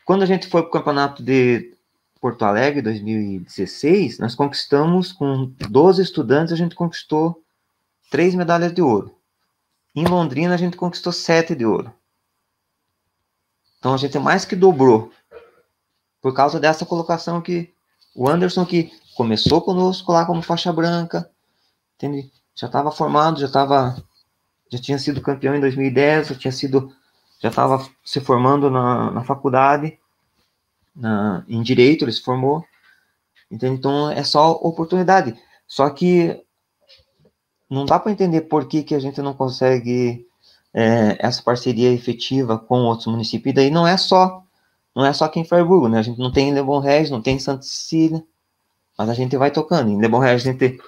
quando a gente foi para o campeonato de Porto Alegre, 2016, nós conquistamos, com 12 estudantes, a gente conquistou 3 medalhas de ouro. Em Londrina, a gente conquistou 7 de ouro. Então, a gente mais que dobrou, por causa dessa colocação que o Anderson, que começou conosco lá como faixa branca, entende? Já estava formado, já tinha sido campeão em 2010, já estava se formando na faculdade, em Direito, ele se formou. Entende? Então, é só oportunidade. Só que não dá para entender por que a gente não consegue essa parceria efetiva com outros municípios. E daí não é só aqui em Freiburg, né? A gente não tem em Le Bon Regis, não tem em Santa Cecília, mas a gente vai tocando. Em Le Bon Regis a gente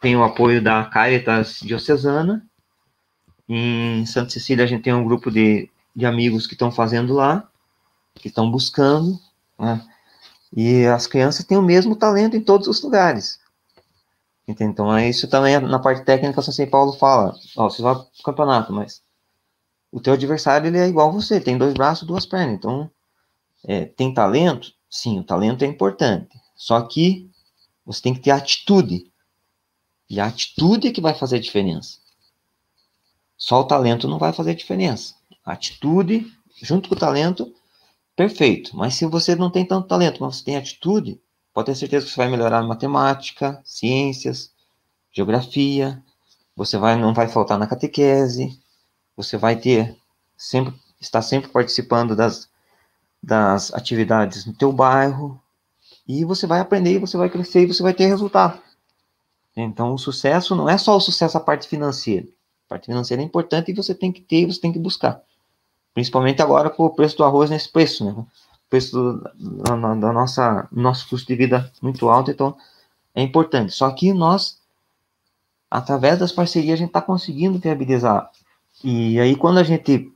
tem o apoio da Caritas Diocesana. Em Santa Cecília a gente tem um grupo de amigos que estão fazendo lá, que estão buscando, né? E as crianças têm o mesmo talento em todos os lugares. Então, isso também na parte técnica, o São Paulo fala, você vai pro campeonato, mas o teu adversário, ele é igual a você, tem 2 braços, 2 pernas. Então, tem talento? Sim, o talento é importante. Só que você tem que ter atitude. E a atitude é que vai fazer a diferença. Só o talento não vai fazer diferença. A atitude, junto com o talento, perfeito. Mas se você não tem tanto talento, mas você tem atitude, pode ter certeza que você vai melhorar em matemática, ciências, geografia, você não vai faltar na catequese, você vai estar sempre participando das atividades no teu bairro, e você vai aprender, você vai crescer e você vai ter resultado. Então, o sucesso não é só o sucesso a parte financeira. A parte financeira é importante e você tem que ter, você tem que buscar. Principalmente agora com o preço do arroz nesse preço, né? O preço nosso custo de vida muito alto, então é importante. Só que nós, através das parcerias, a gente está conseguindo viabilizar. E aí, quando a gente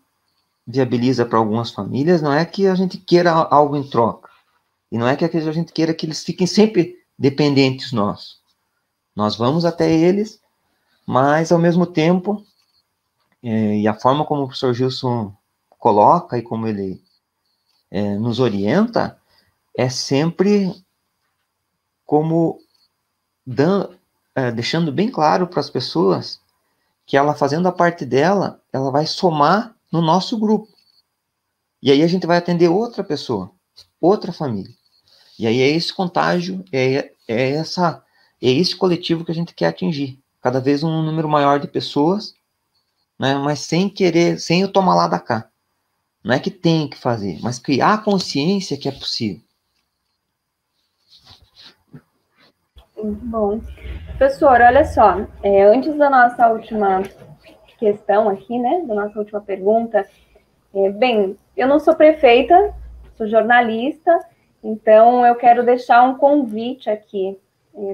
viabiliza para algumas famílias, não é que a gente queira algo em troca. E não é que a gente queira que eles fiquem sempre dependentes nós. Nós vamos até eles, mas ao mesmo tempo, e a forma como o professor Gilson coloca e como ele nos orienta, é sempre como deixando bem claro para as pessoas que ela fazendo a parte dela, ela vai somar no nosso grupo. E aí a gente vai atender outra pessoa, outra família. E aí é esse contágio, é esse coletivo que a gente quer atingir. Cada vez um número maior de pessoas, né, mas sem eu tomar lá da cá. Não é que tem que fazer, mas criar a consciência que é possível. Muito bom. Professor, olha só, antes da nossa última questão aqui, né, da nossa última pergunta, bem, eu não sou prefeita, sou jornalista, então eu quero deixar um convite aqui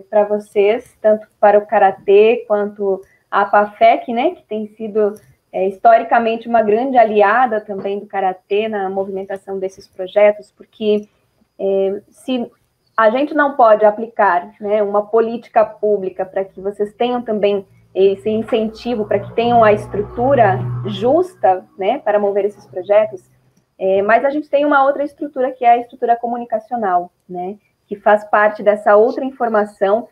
para vocês, tanto para o Karatê quanto a APAFEC, né, que tem sido historicamente uma grande aliada também do Karatê na movimentação desses projetos, porque se a gente não pode aplicar, né, uma política pública para que vocês tenham também esse incentivo, para que tenham a estrutura justa, né, para mover esses projetos, mas a gente tem uma outra estrutura, que é a estrutura comunicacional, né, que faz parte dessa outra informação,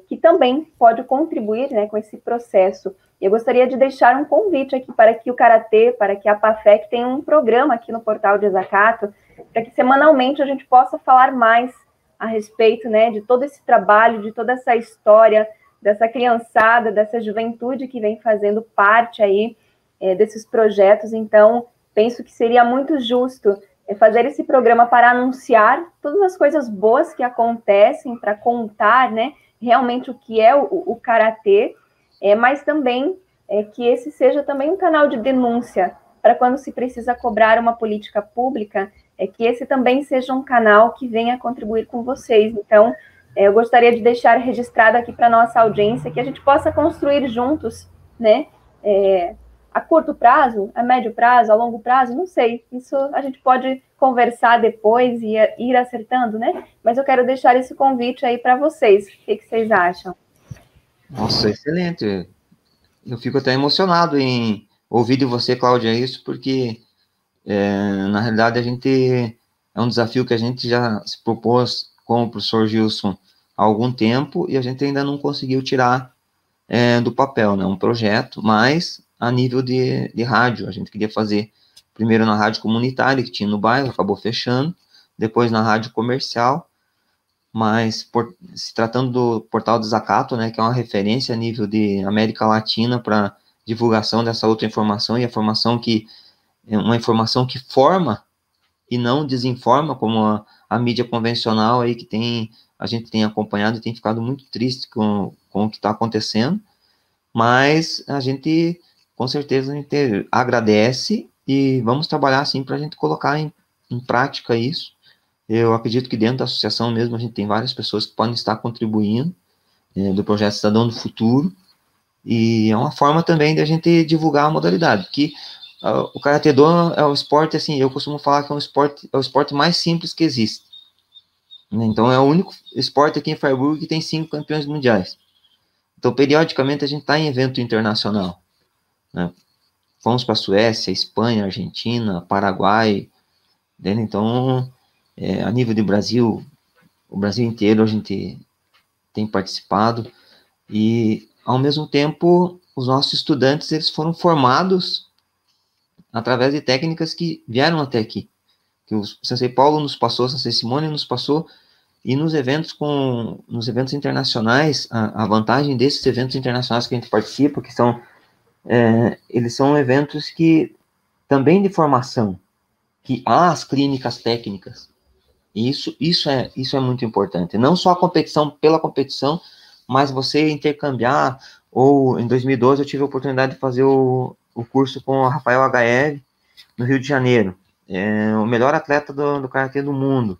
que também pode contribuir, né, com esse processo. Eu gostaria de deixar um convite aqui para que o Karatê, para que a APAFEC tenha um programa aqui no portal de Desacato, para que semanalmente a gente possa falar mais a respeito, né, de todo esse trabalho, de toda essa história, dessa criançada, dessa juventude que vem fazendo parte aí desses projetos. Então, penso que seria muito justo fazer esse programa para anunciar todas as coisas boas que acontecem, para contar, né, realmente o que é o Karatê, mas também que esse seja também um canal de denúncia, para quando se precisa cobrar uma política pública, que esse também seja um canal que venha contribuir com vocês. Então, eu gostaria de deixar registrado aqui para a nossa audiência que a gente possa construir juntos, né, a curto prazo, a médio prazo, a longo prazo, não sei, isso a gente pode conversar depois e ir acertando, né, mas eu quero deixar esse convite aí para vocês. O que vocês acham? Nossa, excelente. Eu fico até emocionado em ouvir de você, Cláudia, isso, porque na realidade é um desafio que a gente já se propôs com o professor Gilson há algum tempo e a gente ainda não conseguiu tirar do papel, né? Um projeto, mas a nível de rádio. A gente queria fazer primeiro na rádio comunitária que tinha no bairro, acabou fechando, depois na rádio comercial, mas se tratando do Portal Desacato, né, que é uma referência a nível de América Latina para divulgação dessa outra informação, e uma informação que forma e não desinforma, como a mídia convencional aí que a gente tem acompanhado e tem ficado muito triste com o que está acontecendo, mas a gente, com certeza, a gente agradece e vamos trabalhar assim para a gente colocar em prática isso. Eu acredito que dentro da associação mesmo a gente tem várias pessoas que podem estar contribuindo do projeto Cidadão do Futuro, e é uma forma também de a gente divulgar a modalidade, que o Karatê Do é o esporte, assim, eu costumo falar que é o esporte mais simples que existe. Então é o único esporte aqui em Freiburg que tem 5 campeões mundiais. Então, periodicamente, a gente está em evento internacional, né? Fomos para a Suécia, Espanha, Argentina, Paraguai, né? Então, a nível de Brasil, o Brasil inteiro a gente tem participado, e, ao mesmo tempo, os nossos estudantes, eles foram formados através de técnicas que vieram até aqui, que o Sensei Paulo nos passou, o Sensei Simone nos passou, e nos eventos internacionais, a vantagem desses eventos internacionais que a gente participa, que são eles são eventos que também de formação, que há as clínicas técnicas. E isso é muito importante. Não só a competição pela competição, mas você intercambiar. Ou em 2012 eu tive a oportunidade de fazer o curso com o Rafael HL no Rio de Janeiro. O melhor atleta do karatê do mundo.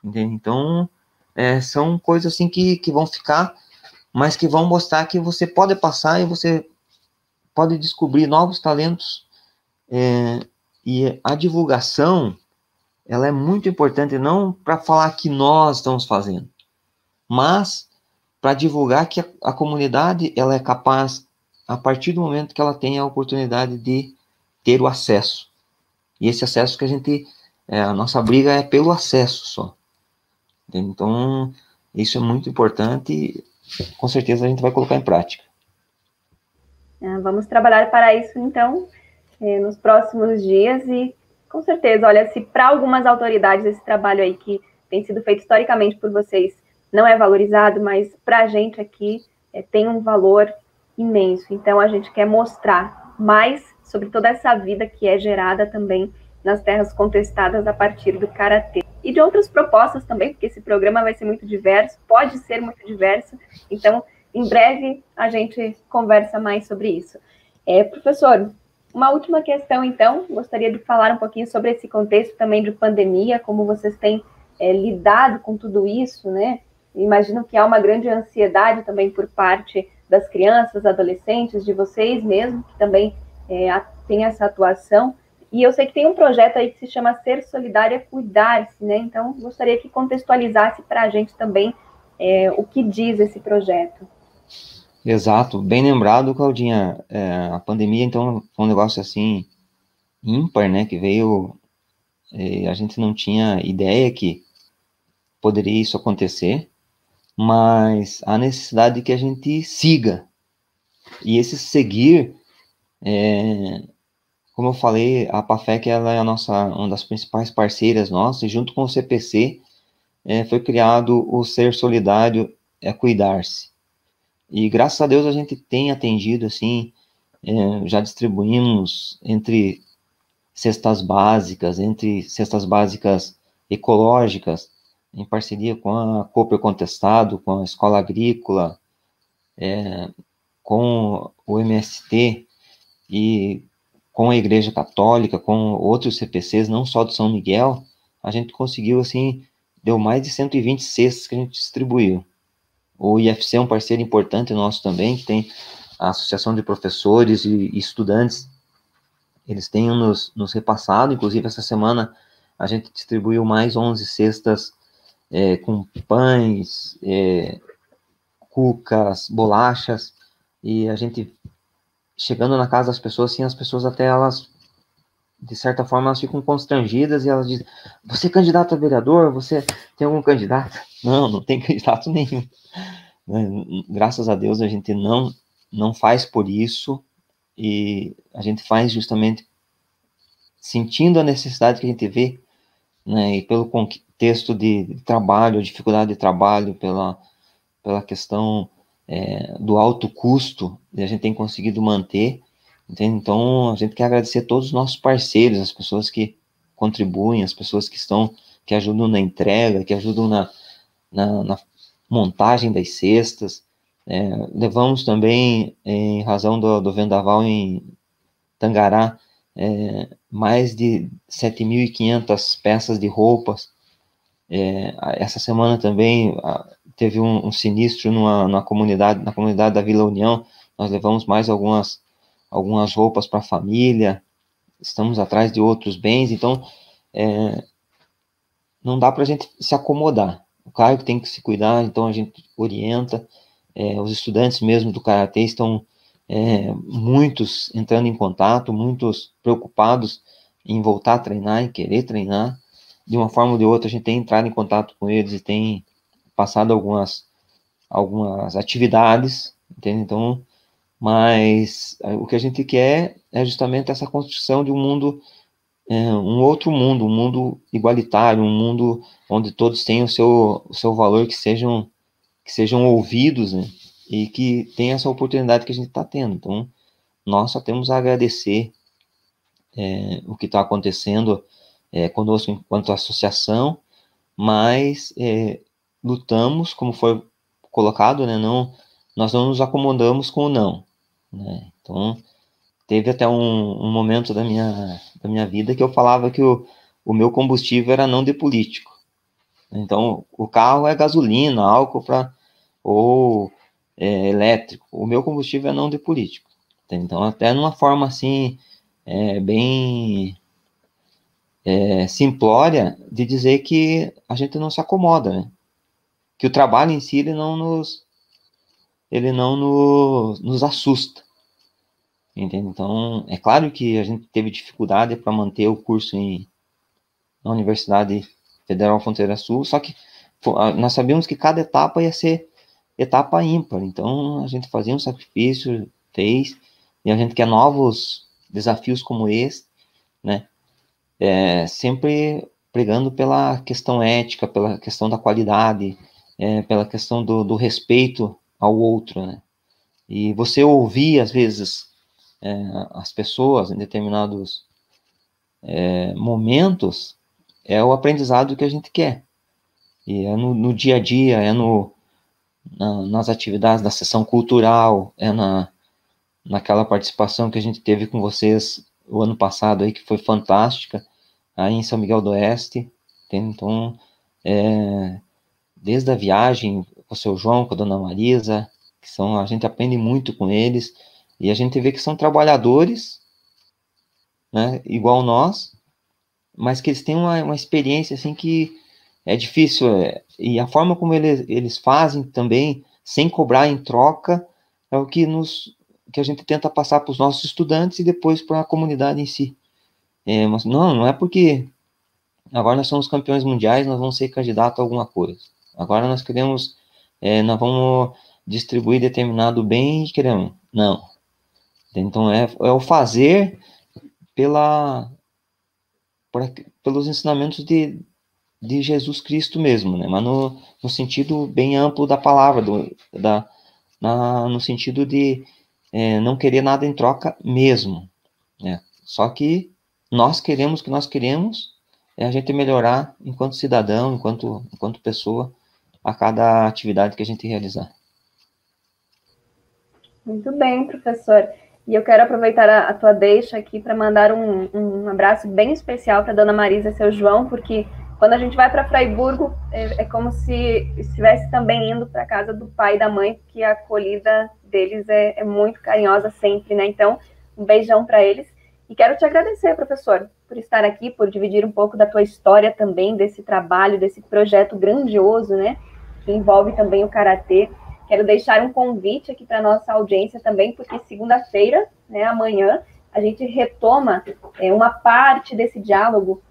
Entende? Então, são coisas assim que vão ficar, mas que vão mostrar que você pode passar e você pode descobrir novos talentos. E a divulgação, ela é muito importante, não para falar que nós estamos fazendo, mas para divulgar que a comunidade ela é capaz, a partir do momento que ela tem a oportunidade de ter o acesso. E esse acesso que a nossa briga é pelo acesso só. Então, isso é muito importante e com certeza a gente vai colocar em prática. Vamos trabalhar para isso, então, nos próximos dias e, com certeza, olha, se para algumas autoridades esse trabalho aí que tem sido feito historicamente por vocês não é valorizado, mas para a gente aqui tem um valor imenso. Então, a gente quer mostrar mais sobre toda essa vida que é gerada também nas terras contestadas a partir do karatê. E de outras propostas também, porque esse programa vai ser muito diverso, pode ser muito diverso. Então, em breve, a gente conversa mais sobre isso. Professor, uma última questão, então. Gostaria de falar um pouquinho sobre esse contexto também de pandemia, como vocês têm lidado com tudo isso, né? Imagino que há uma grande ansiedade também por parte das crianças, adolescentes, de vocês mesmo, que também tem essa atuação. E eu sei que tem um projeto aí que se chama Ser Solidária Cuidar-se, né? Então, gostaria que contextualizasse para a gente também o que diz esse projeto. Exato, bem lembrado, Claudinha. A pandemia, então, foi um negócio assim, ímpar, né? Que veio, a gente não tinha ideia que poderia isso acontecer, mas há necessidade de que a gente siga. E esse seguir, como eu falei, a PAFEC ela é uma das principais parceiras nossas, e junto com o CPC foi criado o Ser Solidário Cuidar-se. E graças a Deus a gente tem atendido, assim, já distribuímos entre cestas básicas ecológicas, em parceria com a Cooper Contestado, com a Escola Agrícola, com o MST e com a Igreja Católica, com outros CPCs, não só do São Miguel. A gente conseguiu, assim, deu mais de 120 cestas que a gente distribuiu. O IFC é um parceiro importante nosso também, que tem a Associação de Professores e Estudantes. Eles têm nos repassado, inclusive essa semana a gente distribuiu mais 11 cestas com pães, cucas, bolachas, e a gente chegando na casa das pessoas, assim, as pessoas até elas, de certa forma, elas ficam constrangidas e elas dizem, você é candidato a vereador? Você tem algum candidato? Não tem candidato nenhum. Graças a Deus a gente não faz por isso, e a gente faz justamente sentindo a necessidade que a gente vê, né, e pelo contexto de trabalho, dificuldade de trabalho, pela questão do alto custo, e a gente tem conseguido manter, entende? Então a gente quer agradecer a todos os nossos parceiros, as pessoas que contribuem, as pessoas que ajudam na entrega, que ajudam na montagem das cestas. Levamos também, em razão do vendaval em Tangará, mais de 7.500 peças de roupas. Essa semana também teve um sinistro na comunidade da Vila União. Nós levamos mais algumas roupas para a família, estamos atrás de outros bens, então não dá para a gente se acomodar. Claro que tem que se cuidar, então a gente orienta. Os estudantes mesmo do Karatê estão muitos entrando em contato, muitos preocupados em voltar a treinar, em querer treinar. De uma forma ou de outra, a gente tem entrado em contato com eles e tem passado algumas atividades, entende? Então, mas o que a gente quer é justamente essa construção de um mundo, um outro mundo, um mundo igualitário, um mundo onde todos tenham o seu valor, que sejam ouvidos, né? E que tenha essa oportunidade que a gente está tendo. Então, nós só temos a agradecer o que está acontecendo conosco enquanto associação, mas lutamos, como foi colocado, né, nós não nos acomodamos com o não, né? Então, teve até um momento da minha vida que eu falava que o meu combustível era não de político. Então, o carro é gasolina, álcool ou elétrico. O meu combustível é não de político. Então, até numa forma assim, bem simplória, de dizer que a gente não se acomoda, né? Que o trabalho em si, ele não nos assusta. Entende? Então, é claro que a gente teve dificuldade para manter o curso na Universidade Federal Fronteira Sul, só que nós sabíamos que cada etapa ia ser etapa ímpar, então a gente fazia um sacrifício, fez, e a gente quer novos desafios como esse, né? Sempre pregando pela questão ética, pela questão da qualidade, pela questão do respeito ao outro, né? E você ouvir, às vezes, as pessoas em determinados momentos, é o aprendizado que a gente quer. E é no dia a dia, nas atividades da sessão cultural, naquela participação que a gente teve com vocês o ano passado aí, que foi fantástica, aí em São Miguel do Oeste. Então, desde a viagem com o seu João, com a dona Marisa, a gente aprende muito com eles, e a gente vê que são trabalhadores, né, igual nós, mas que eles têm uma experiência assim que é difícil, e a forma como eles fazem também, sem cobrar em troca, é o que a gente tenta passar para os nossos estudantes e depois para a comunidade em si. Mas não é porque agora nós somos campeões mundiais, nós vamos ser candidatos a alguma coisa. Agora nós queremos, nós vamos distribuir determinado bem e queremos. Não. Então é o fazer pelos ensinamentos de Jesus Cristo mesmo, né? Mas no sentido bem amplo da palavra, no sentido de não querer nada em troca mesmo, né? Só que nós queremos o que nós queremos é a gente melhorar enquanto cidadão, enquanto pessoa, a cada atividade que a gente realizar. Muito bem, professor. E eu quero aproveitar a tua deixa aqui para mandar um abraço bem especial para a dona Marisa e seu João, porque quando a gente vai para Fraiburgo, é como se estivesse também indo para a casa do pai e da mãe, porque a acolhida deles é muito carinhosa sempre, né? Então, um beijão para eles. E quero te agradecer, professor, por estar aqui, por dividir um pouco da tua história também, desse trabalho, desse projeto grandioso, né? Que envolve também o Karatê. Quero deixar um convite aqui para a nossa audiência também, porque segunda-feira, né, amanhã, a gente retoma uma parte desse diálogo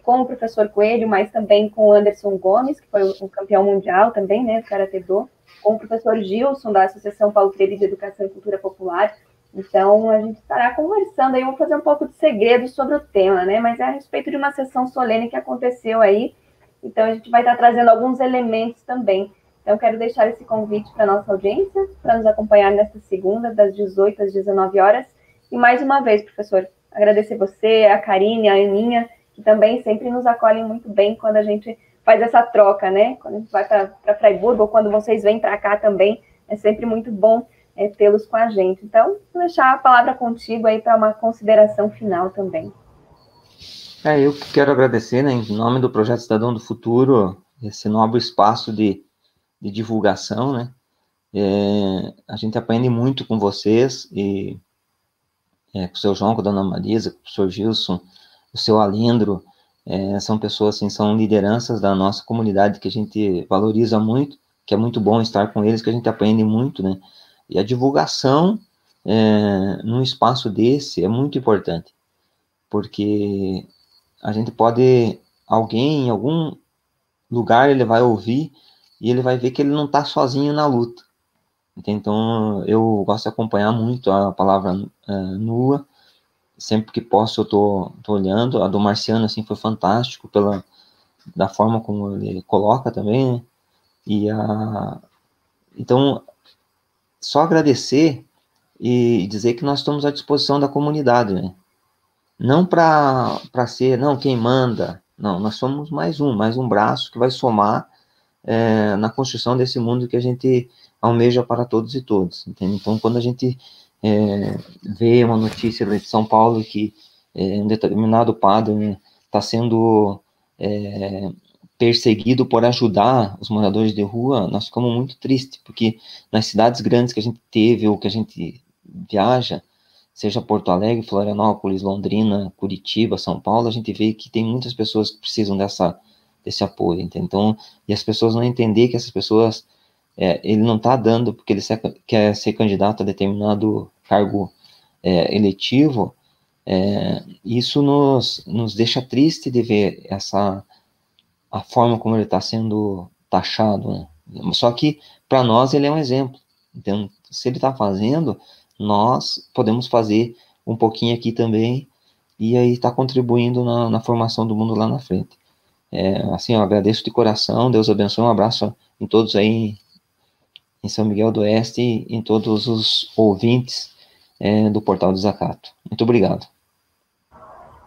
com o professor Coelho, mas também com o Anderson Gomes, que foi o campeão mundial também, né, do Karatê Do, com o professor Gilson, da Associação Paulo Freire de Educação e Cultura Popular. Então, a gente estará conversando aí, eu vou fazer um pouco de segredo sobre o tema, né, mas é a respeito de uma sessão solene que aconteceu aí, então a gente vai estar trazendo alguns elementos também. Então, quero deixar esse convite para a nossa audiência, para nos acompanhar nesta segunda, das 18 às 19 horas. E mais uma vez, professor, agradecer você, a Karine, a Aninha, que também sempre nos acolhem muito bem quando a gente faz essa troca, né? Quando a gente vai para Fraiburgo ou quando vocês vêm para cá também, é sempre muito bom tê-los com a gente. Então, vou deixar a palavra contigo aí para uma consideração final também. Eu que quero agradecer, né, em nome do Projeto Cidadão do Futuro, esse nobre espaço de divulgação, né? A gente aprende muito com vocês, e com o seu João, com a dona Marisa, com o professor Gilson, o seu Alindro, são pessoas, assim, são lideranças da nossa comunidade que a gente valoriza muito, que é muito bom estar com eles, que a gente aprende muito, né? E a divulgação num espaço desse é muito importante, porque a gente pode, alguém em algum lugar ele vai ouvir e ele vai ver que ele não está sozinho na luta. Então, eu gosto de acompanhar muito a palavra nua, sempre que posso eu tô olhando. A do Marciano, assim, foi fantástico, da forma como ele coloca também, né? Então, só agradecer e dizer que nós estamos à disposição da comunidade, né? Não para ser, não, quem manda, não, nós somos mais um braço que vai somar na construção desse mundo que a gente almeja para todos e todos, entende? Então, quando a gente vê uma notícia de São Paulo que um determinado padre está sendo perseguido por ajudar os moradores de rua, nós ficamos muito tristes, porque nas cidades grandes que a gente teve ou que a gente viaja, seja Porto Alegre, Florianópolis, Londrina, Curitiba, São Paulo, a gente vê que tem muitas pessoas que precisam desse apoio, entende? Então, e as pessoas não entender que essas pessoas, ele não está dando porque ele quer ser candidato a determinado cargo eletivo, isso nos deixa triste de ver a forma como ele está sendo taxado, né? Só que, para nós, ele é um exemplo. Então, se ele está fazendo, nós podemos fazer um pouquinho aqui também, e aí está contribuindo na formação do mundo lá na frente. Assim, eu agradeço de coração, Deus abençoe, um abraço em todos aí em São Miguel do Oeste e em todos os ouvintes do Portal Desacato. Muito obrigado.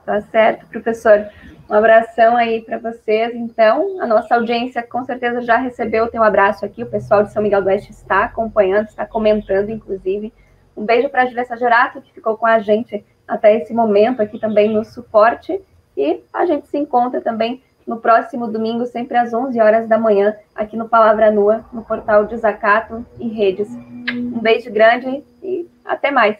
Tá certo, professor. Um abração aí para vocês. Então, a nossa audiência com certeza já recebeu o teu abraço aqui. O pessoal de São Miguel do Oeste está acompanhando, está comentando, inclusive. Um beijo para a Julia Sajerato, que ficou com a gente até esse momento aqui também no suporte. E a gente se encontra também no próximo domingo, sempre às 11 horas da manhã, aqui no Palavra Nua, no portal Desacato e Redes. Um beijo grande e até mais.